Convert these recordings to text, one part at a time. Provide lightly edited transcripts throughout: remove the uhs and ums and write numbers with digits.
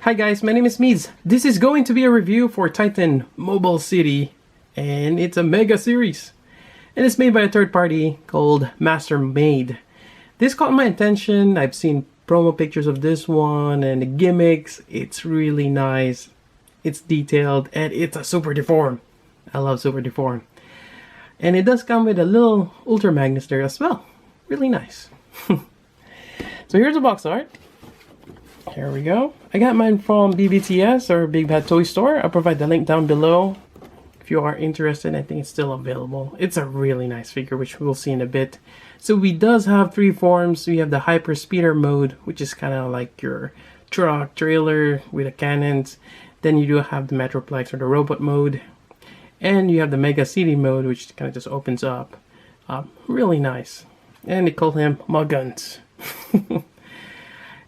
Hi guys, my name is Meads. This is going to be a review for Titan Mobile City, and it's a mega series. And it's made by a third party called Mastermade. This caught my attention. I've seen promo pictures of this one and the gimmicks. It's really nice. It's detailed and it's a super deform. I love super deform. And it does come with a little Ultra Magnus there as well. Really nice. So here's the box art. Here we go. I got mine from BBTS or Big Bad Toy Store. I'll provide the link down below if you are interested. I think it's still available. It's a really nice figure, which we'll see in a bit. So we does have three forms. We have the Hyper Speeder mode, which is kind of like your truck trailer with the cannons. Then you do have the Metroplex or the robot mode. And you have the Mega City mode, which kind of just opens up. Really nice. And they call him Muggins.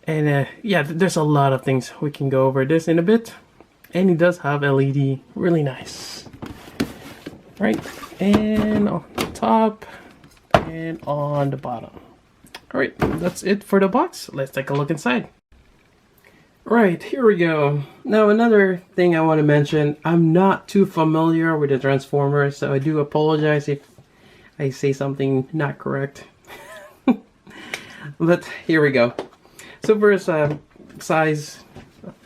And yeah, there's a lot of things. We can go over this in a bit. And he does have LED. Really nice. Right. And on the top. And on the bottom. Alright, that's it for the box. Let's take a look inside. Right, here we go. Now another thing I want to mention. I'm not too familiar with the Transformers. So I do apologize if I say something not correct. But here we go. So first, size,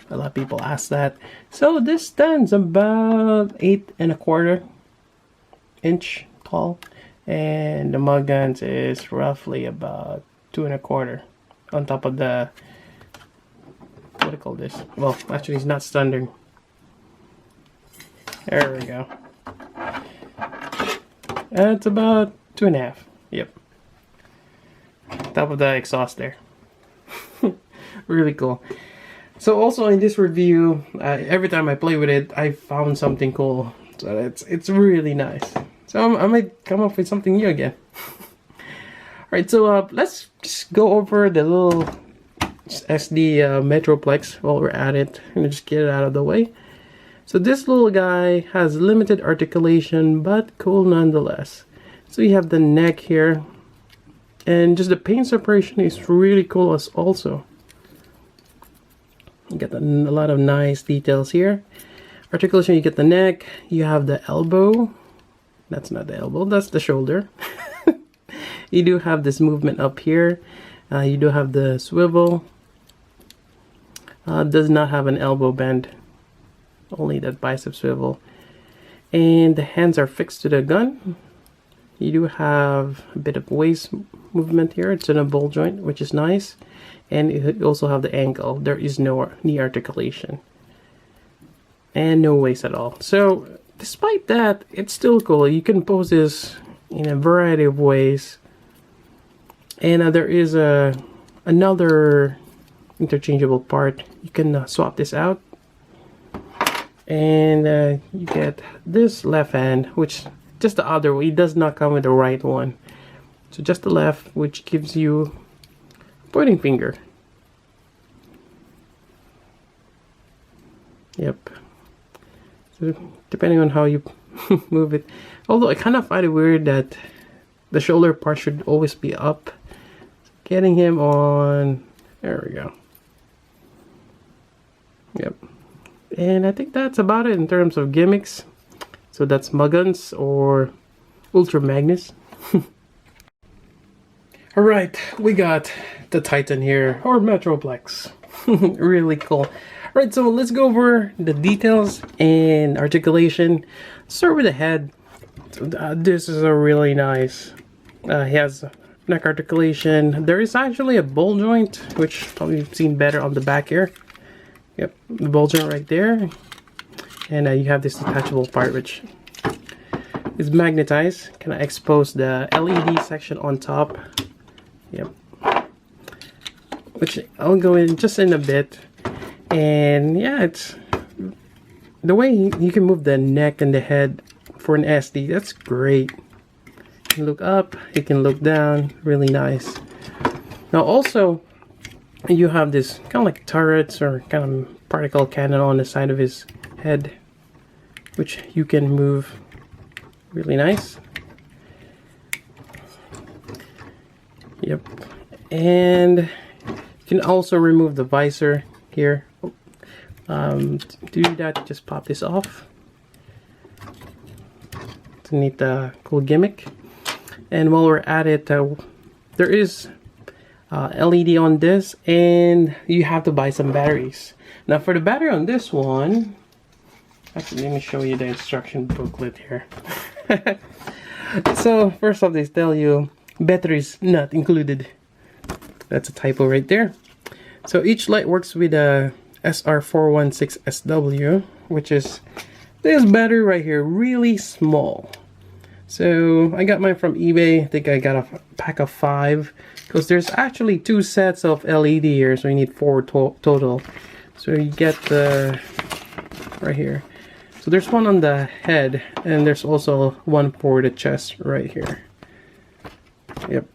a lot of people ask that. So this stands about 8¼ inch tall, and the Muggins is roughly about 2¼ on top of the, what do you call this? Well, actually it's not standard. There we go. It's about 2½. Yep. Top of the exhaust there. Really cool. So also in this review, every time I play with it, I found something cool. So it's really nice. So I might come up with something new again. Alright, so let's just go over the little SD Metroplex while we're at it. I'm gonna just get it out of the way. So this little guy has limited articulation, but cool nonetheless. So you have the neck here. And just the paint separation is really cool as also. You get a lot of nice details here. Articulation, you get the neck, you have the elbow. That's not the elbow, that's the shoulder. You do have this movement up here. You do have the swivel. Does not have an elbow bend, only that bicep swivel. And the hands are fixed to the gun. You do have a bit of waist movement here. It's in a ball joint, which is nice. And you also have the ankle. There is no knee articulation. And no waist at all. So, despite that, it's still cool. You can pose this in a variety of ways. And there is another interchangeable part. You can swap this out. And you get this left hand, which just the other way. It does not come with the right one. So just the left, which gives you pointing finger. Yep. So depending on how you move it. Although I kind of find it weird that the shoulder part should always be up. Getting him on. There we go. Yep. And I think that's about it in terms of gimmicks. So that's Muggins or Ultra Magnus. Alright, we got the Titan here, or Metroplex. Really cool. Alright, so let's go over the details and articulation. Start with the head. So, this is a really nice. He has neck articulation. There is actually a ball joint, which probably you've seen better on the back here. Yep, the ball joint right there. And you have this detachable part, which is magnetized. Can I expose the LED section on top? Yep. Which I'll go in just in a bit. And yeah, it's the way you can move the neck and the head for an SD. That's great. You can look up, you can look down. Really nice. Now also, you have this kind of like turrets or kind of particle cannon on the side of his head, which you can move. Really nice. Yep. And you can also remove the visor here, To do that, just pop this off. It's a neat, cool gimmick. And while we're at it, there is LED on this, and you have to buy some batteries. Now for the battery on this one, actually let me show you the instruction booklet here. So first off, they tell you batteries not included. That's a typo right there. So each light works with a SR416SW, which is this battery right here, really small. So I got mine from eBay. I think I got a pack of 5 because there's actually 2 sets of LED here, so you need 4 total. So you get the right here. So there's one on the head, and there's also one for the chest right here. Yep,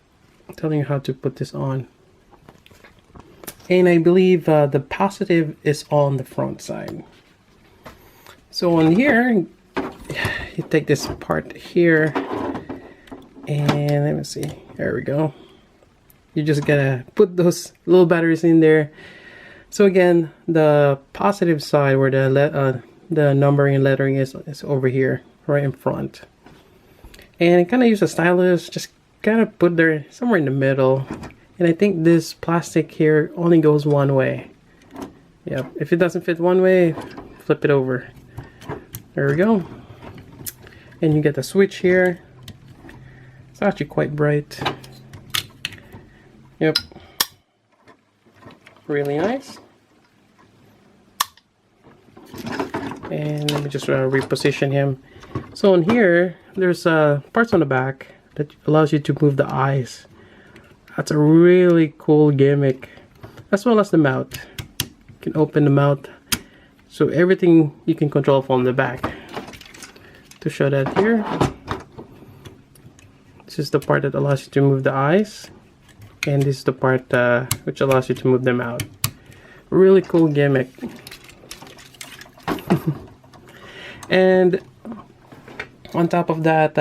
I'm telling you how to put this on. And I believe the positive is on the front side. So on here, you take this part here, and let me see, there we go. You just gotta put those little batteries in there. So again, the positive side where the numbering and lettering is over here, right in front. And kind of use a stylus, just kind of put there somewhere in the middle. And I think this plastic here only goes one way. Yep, if it doesn't fit one way, flip it over. There we go. And you get the switch here. It's actually quite bright. Yep. Really nice. And let me just reposition him. So in here, there's parts on the back that allows you to move the eyes. That's a really cool gimmick, as well as the mouth. You can open the mouth, so everything you can control from the back. To show that here, this is the part that allows you to move the eyes, and this is the part which allows you to move them out. Really cool gimmick. And on top of that,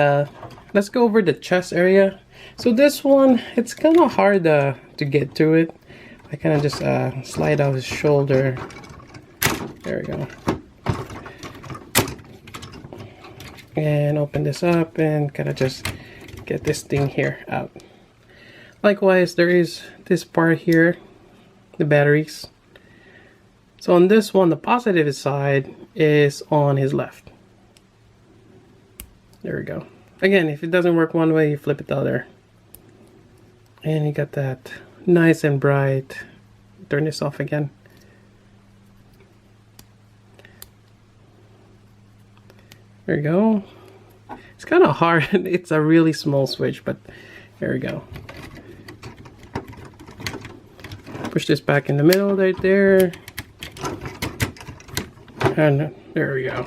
let's go over the chest area. So this one, it's kind of hard to get to it. I kind of just slide out his shoulder. There we go. And open this up and kind of just get this thing here out. Likewise, there is this part here, the batteries. So on this one, the positive side is on his left. There we go. Again, if it doesn't work one way, you flip it the other. And you got that nice and bright. Turn this off again. There you go. It's kind of hard. It's a really small switch, but there we go. Push this back in the middle right there. And there we go.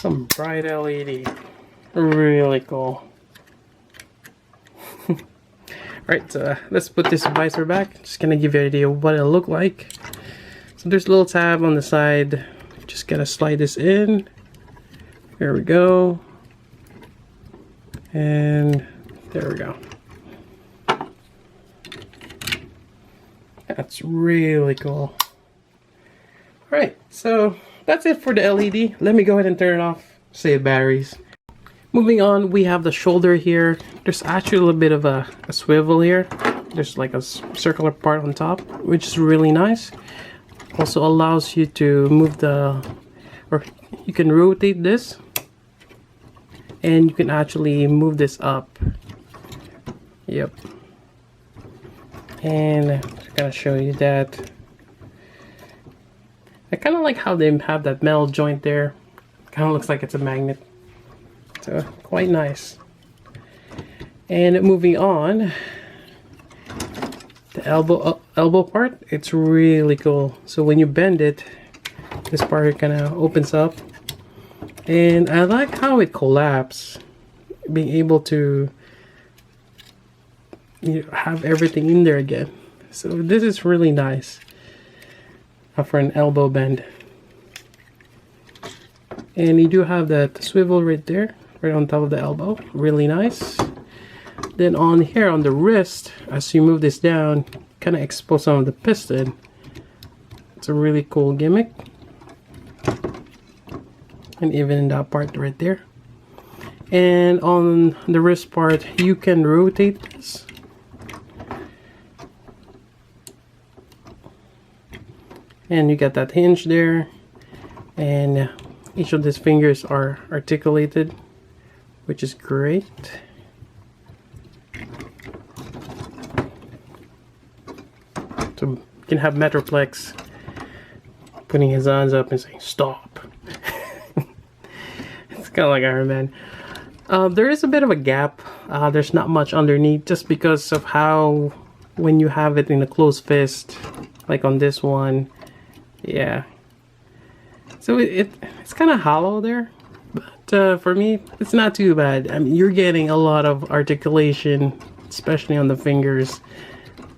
Some bright LED. Really cool. Alright, so let's put this visor back. Just gonna give you an idea of what it'll look like. So there's a little tab on the side. Just gotta slide this in. There we go. And there we go. That's really cool. Alright, so that's it for the LED. Let me go ahead and turn it off. Save batteries. Moving on, we have the shoulder here. There's actually a little bit of a swivel here. There's like a circular part on top, which is really nice. Also allows you to move or you can rotate this, and you can actually move this up. Yep. And I'm gonna show you that. I kind of like how they have that metal joint there. Kind of looks like it's a magnet. So quite nice. And moving on, the elbow part, it's really cool. So when you bend it, this part kind of opens up, and I like how it collapses, being able to have everything in there again. So this is really nice for an elbow bend. And you do have that swivel right there, right on top of the elbow. Really nice. Then on here on the wrist, as you move this down, kind of expose some of the piston. It's a really cool gimmick. And even in that part right there. And on the wrist part, you can rotate this. And you got that hinge there. And each of these fingers are articulated, which is great. So you can have Metroplex putting his hands up and saying, "Stop." It's kind of like Iron Man. There is a bit of a gap. There's not much underneath just because of how, when you have it in a closed fist, like on this one, yeah. So it's kind of hollow there, but for me, it's not too bad. I mean, you're getting a lot of articulation, especially on the fingers.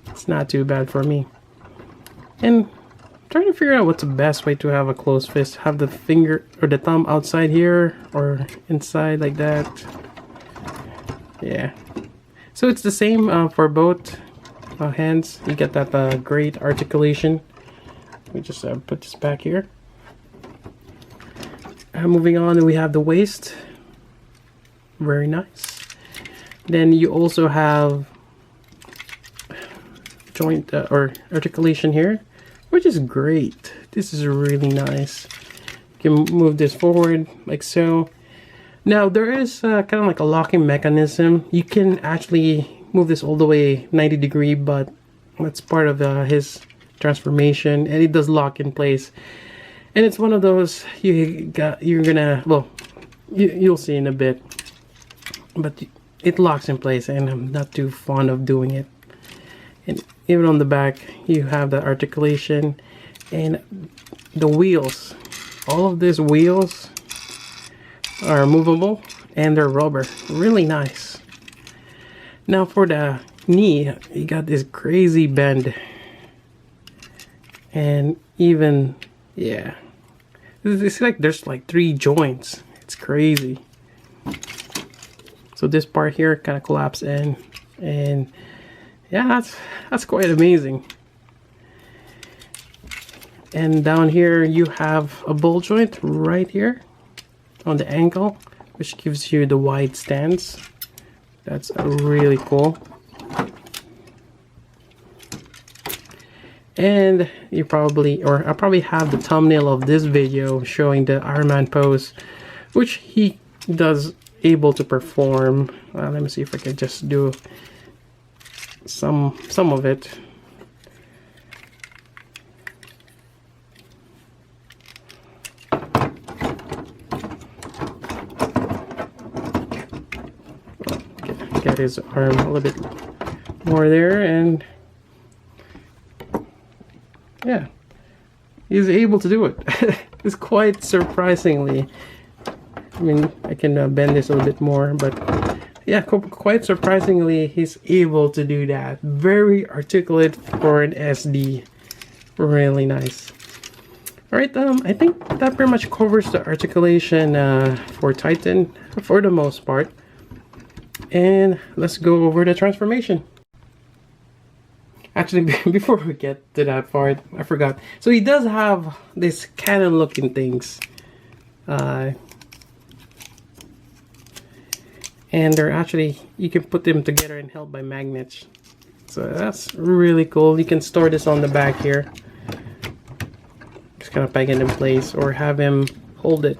It's not too bad for me. And I'm trying to figure out what's the best way to have a closed fist. Have the finger or the thumb outside here or inside like that. Yeah. So it's the same for both hands. You get that great articulation. We just put this back here. Moving on, we have the waist. Very nice. Then you also have joint or articulation here, which is great. This is really nice. You can move this forward like so. Now there is kind of like a locking mechanism. You can actually move this all the way 90 degree, but that's part of his transformation, and it does lock in place. And it's one of those you're gonna, well, you'll see in a bit, but it locks in place, and I'm not too fond of doing it. And even on the back, you have the articulation and the wheels. All of these wheels are movable and they're rubber. Really nice. Now for the knee, you got this crazy bend. And even, yeah, it's like there's like 3 joints. It's crazy. So this part here kind of collapses in, and yeah, that's quite amazing. And down here you have a ball joint right here on the ankle, which gives you the wide stance. That's really cool. And you probably, or I probably have the thumbnail of this video showing the Iron Man pose, which he does able to perform. Let me see if I can just do some of it. Get his arm a little bit more there, and yeah, he's able to do it. It's quite surprisingly. I mean, I can bend this a little bit more, but yeah, quite surprisingly, he's able to do that. Very articulate for an SD. Really nice. Alright, I think that pretty much covers the articulation for Titan for the most part. And let's go over the transformation. Actually, before we get to that part, I forgot. So he does have this cannon looking things. And they're actually, you can put them together and held by magnets. So that's really cool. You can store this on the back here. Just kind of peg it in place or have him hold it.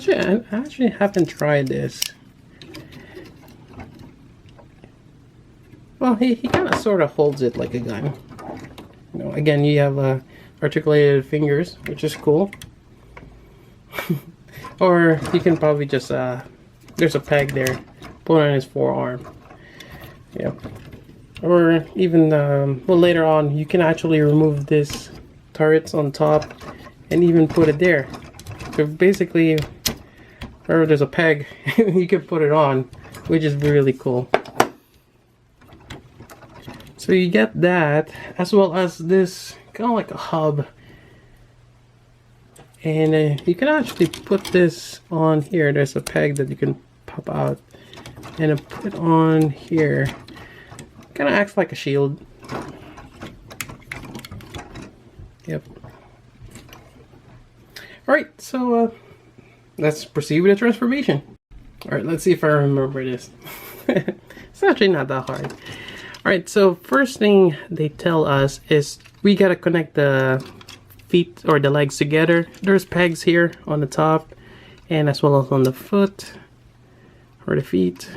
I actually haven't tried this. Well, he kind of sort of holds it like a gun. You know, again, you have articulated fingers, which is cool. Or you can probably just there's a peg there, put on his forearm. Yep. Or even well, later on, you can actually remove this turrets on top and even put it there. So basically, or there's a peg, you can put it on, which is really cool. So you get that, as well as this kind of like a hub. And you can actually put this on here. There's a peg that you can pop out and put on here. Kind of acts like a shield. Yep. Alright, so let's proceed with the transformation. Alright, let's see if I remember this. It's actually not that hard. Alright, so first thing they tell us is we gotta connect the feet or the legs together. There's pegs here on the top and as well as on the foot or the feet.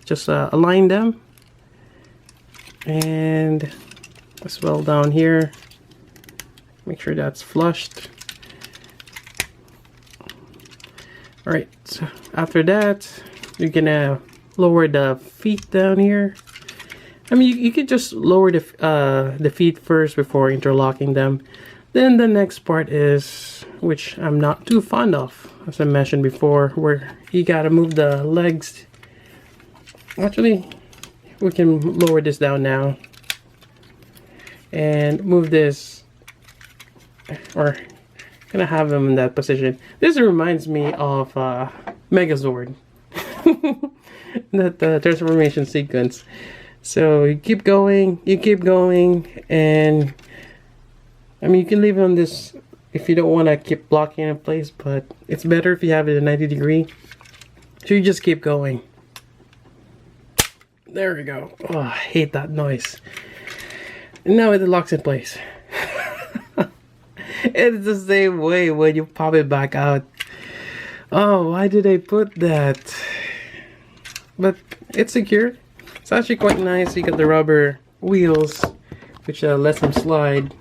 Just align them, and as well down here, make sure that's flushed. Alright, so after that you're gonna lower the feet down here. I mean, you could just lower the feet first before interlocking them. Then the next part is, which I'm not too fond of, as I mentioned before, where you gotta move the legs. Actually, we can lower this down now and move this, or gonna have them in that position. This reminds me of Megazord, that transformation sequence. So you keep going, and I mean, you can leave it on this if you don't want to keep blocking in place, but it's better if you have it at 90 degree. So you just keep going. There we go. Oh, I hate that noise. And now it locks in place. It's the same way when you pop it back out. Oh, why did I put that? But it's secure. It's actually quite nice. You got the rubber wheels, which lets them slide.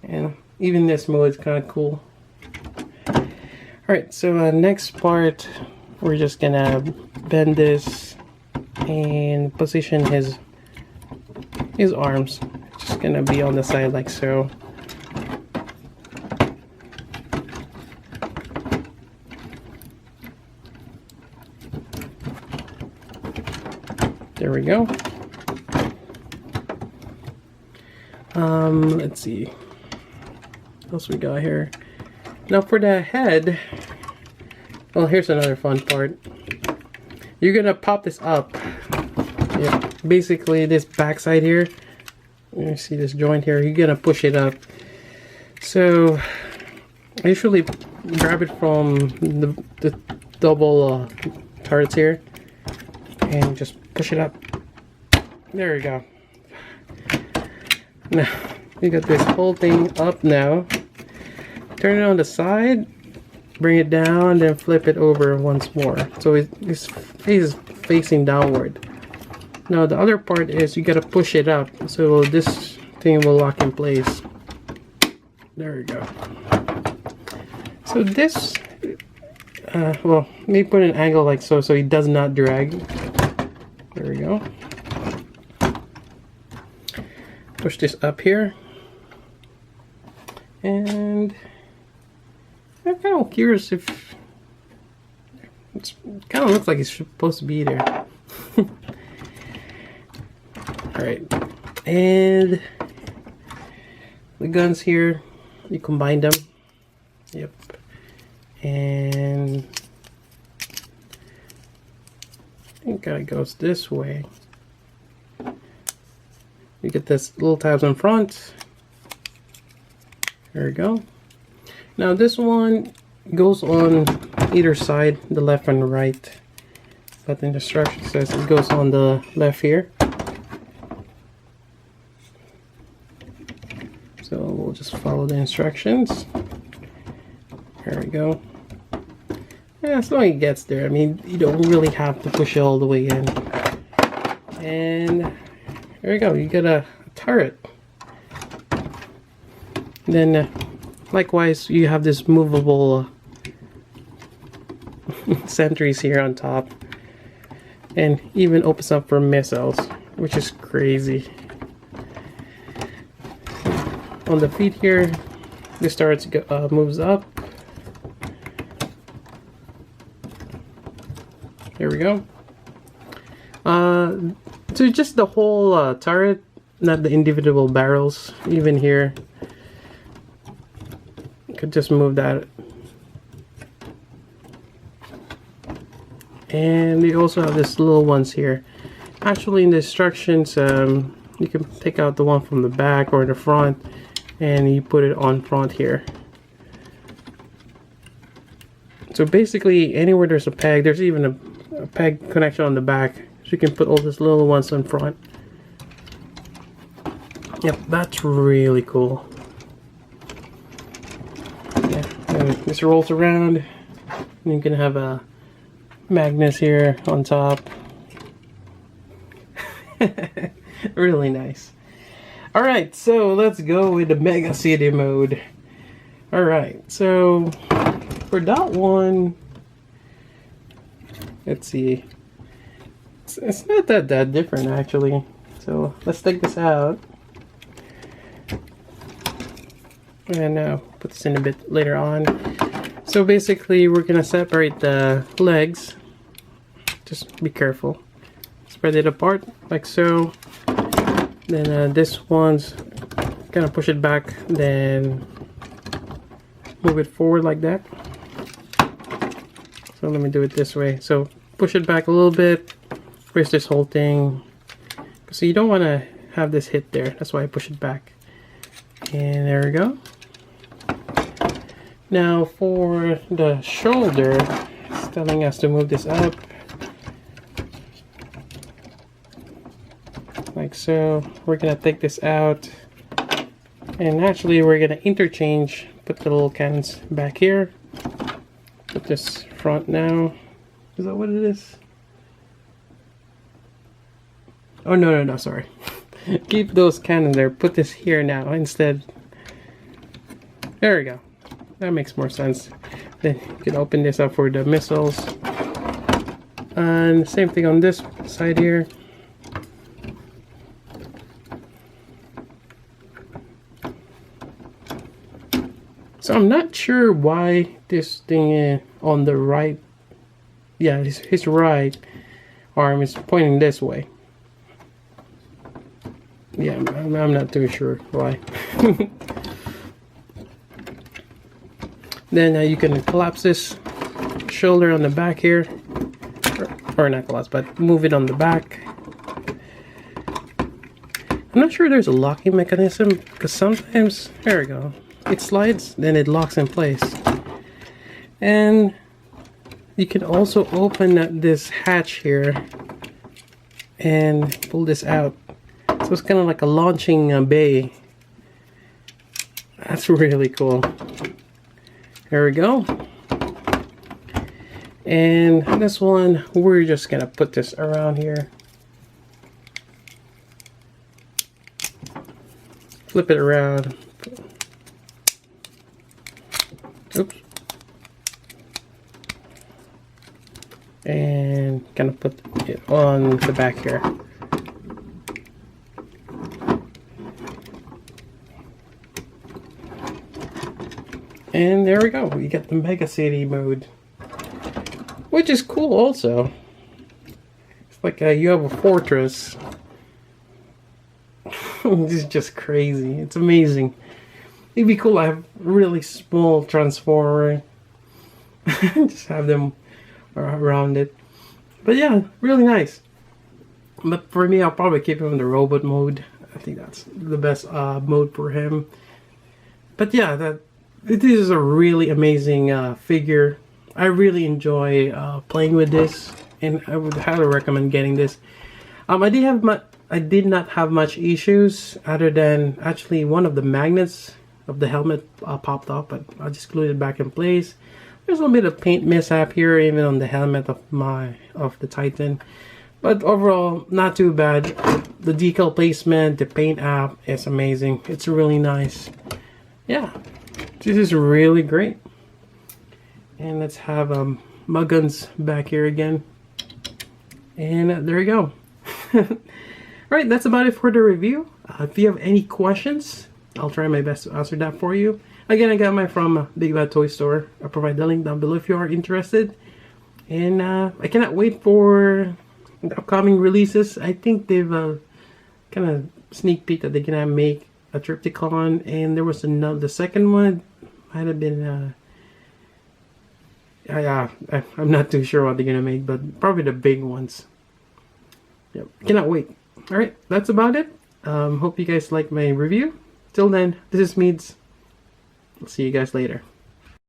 And even this mode is kind of cool. Alright, so next part, we're just gonna bend this and position his arms. Just gonna be on the side like so. There we go. Let's see what else we got here. Now for the head, well, here's another fun part. You're gonna pop this up. Yeah, basically this backside here. You see this joint here. You're gonna push it up. So I usually grab it from the double turrets here and just push it up. There we go. Now you got this whole thing up now. Turn it on the side, bring it down, then flip it over once more. So this face is facing downward. Now the other part is you gotta push it up, so this thing will lock in place. There we go. So this, well, maybe put an angle like so, so it does not drag. There we go. Push this up here, and I'm kind of curious if it kind of looks like it's supposed to be there. Alright, and the guns here, you combine them. Yep. And I think it goes this way. You get this little tabs in front. There we go. Now this one goes on either side, the left and the right. But the instruction says it goes on the left here. So we'll just follow the instructions. There we go. Yeah, as long as it gets there. I mean, you don't really have to push it all the way in. And there you go. You get a turret. Then, likewise, you have this movable sentries here on top. And even opens up for missiles, which is crazy. On the feet here, this turret moves up. There we go. So just the whole turret, not the individual barrels. Even here, you could just move that And they also have these little ones here. Actually, in the instructions, you can take out the one from the back or the front, and you put it on front here. So basically, anywhere there's a peg, there's even a peg connection on the back, so you can put all these little ones on front. Yep, that's really cool. Yeah, and this rolls around. You can have a Magnus here on top. Really nice. Alright, so let's go with the Mega City mode. Alright, so for that one, let's see. It's not that different actually. So let's take this out. And put this in a bit later on. So basically we're gonna separate the legs. Just be careful. Spread it apart like so. Then this one's gonna push it back, then move it forward like that. So let me do it this way. So push it back a little bit, raise this whole thing. So you don't want to have this hit there. That's why I push it back. And there we go. Now for the shoulder, it's telling us to move this up. Like so. We're gonna take this out, and actually we're gonna interchange, put the little cannons back here, put this front now. Is that what it is? Oh no, sorry. Keep those cannons there, put this here now instead. There we go. That makes more sense. Then you can open this up for the missiles, and same thing on this side here. So I'm not sure why this thing on the right, yeah, his right arm is pointing this way. Yeah, I'm not too sure why. Then you can collapse this shoulder on the back here, or not collapse, but move it on the back. I'm not sure there's a locking mechanism, because sometimes, there we go. It slides, then it locks in place. And you can also open this hatch here and pull this out. So it's kind of like a launching bay. That's really cool. There we go. And this one, we're just gonna put this around here. Flip it around. Oops. And kind of put it on the back here. And there we go. We got the Mega City mode, which is cool also. It's like you have a fortress. This is just crazy. It's amazing. It'd be cool to have really small transformer. Just have them around it. But yeah, really nice. But for me, I'll probably keep him in the robot mode. I think that's the best mode for him. But yeah, this is a really amazing figure. I really enjoy playing with this, and I would highly recommend getting this. I did not have much issues, other than actually one of the magnets of the helmet popped off, but I just glued it back in place. There's a little bit of paint mishap here, even on the helmet of the Titan, but overall not too bad. The decal placement, the paint app is amazing. It's really nice. Yeah, this is really great. And let's have Muggins back here again, and there you go. Alright, that's about it for the review. If you have any questions, I'll try my best to answer that for you. Again, I got mine from Big Bad Toy Store. I'll provide the link down below if you are interested. And I cannot wait for the upcoming releases. I think they've kind of sneak peek that they're gonna make a Triptychon, and there was another. The second one might have been I'm not too sure what they're gonna make, but probably the big ones. Yep, cannot wait. All right, that's about it. Hope you guys like my review. Till then, this is Meads. I'll see you guys later.